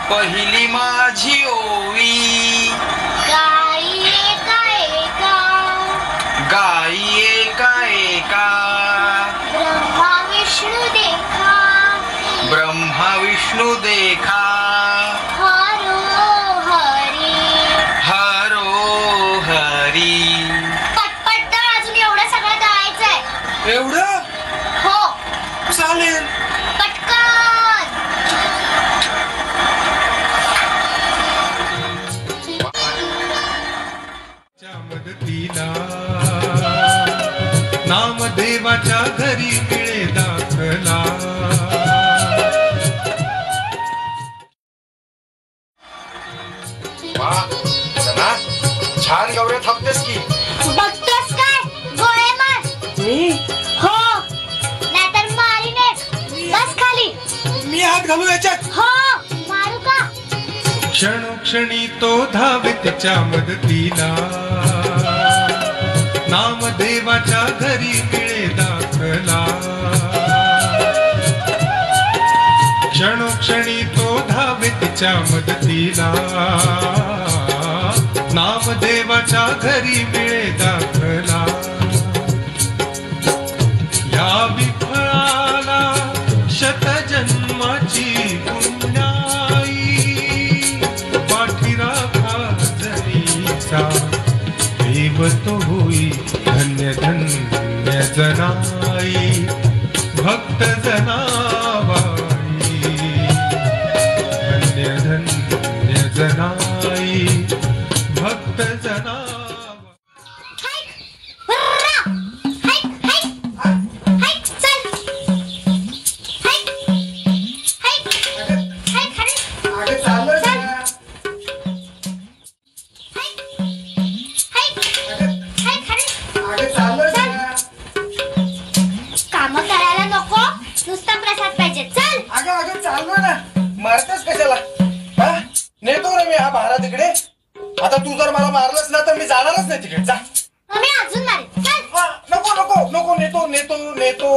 पहिली माझी ओवी गाई एका एका गाई एका एका ब्रह्मा विष्णू देखा ब्रह्मा विष्णू देखा हरो हरी हरो हरी. पटपट तर अजून एवढं सगळं दळायचंय. एवढं हो चालेल. पटकन. मदतीला नामदेवाच्या घरी मिळे दाखला. छान गौऱ्या थापतेस की. बघतोस काय गोळे मार. मी हो नाहीतर मारीन एक. बस खाली. मी हात घालू याच्यात. हो मारू का. क्षणोक्षणी तो धावे त्याच्या मदतीला नामदेवाच्या घरी मिळे दाखला. क्षणोक्षणी तो धावे तिच्या मदतीला नामदेवाच्या घरी मिळे दाखला. या विठ्ठलाला शतजन्माची पुण्याई पाठीरा खाजरीचा देव तो होई धन्य धन्य जनाई भक्त जनाबाई धन्य धन्य जनाई भक्त जनाबाई. काम करायला नको नुसता प्रसाद पाहिजे. चल. अगं अगं चाललो ना. मारतेस कशाला. हा नेतो रे मी हा भारा तिकडे. आता तू जर मला मारलंस ना तर मी जाणारच नाही तिकडे. जा. मी अजून मारेन. चल. नको नको नको नेतो नेतो नेतो.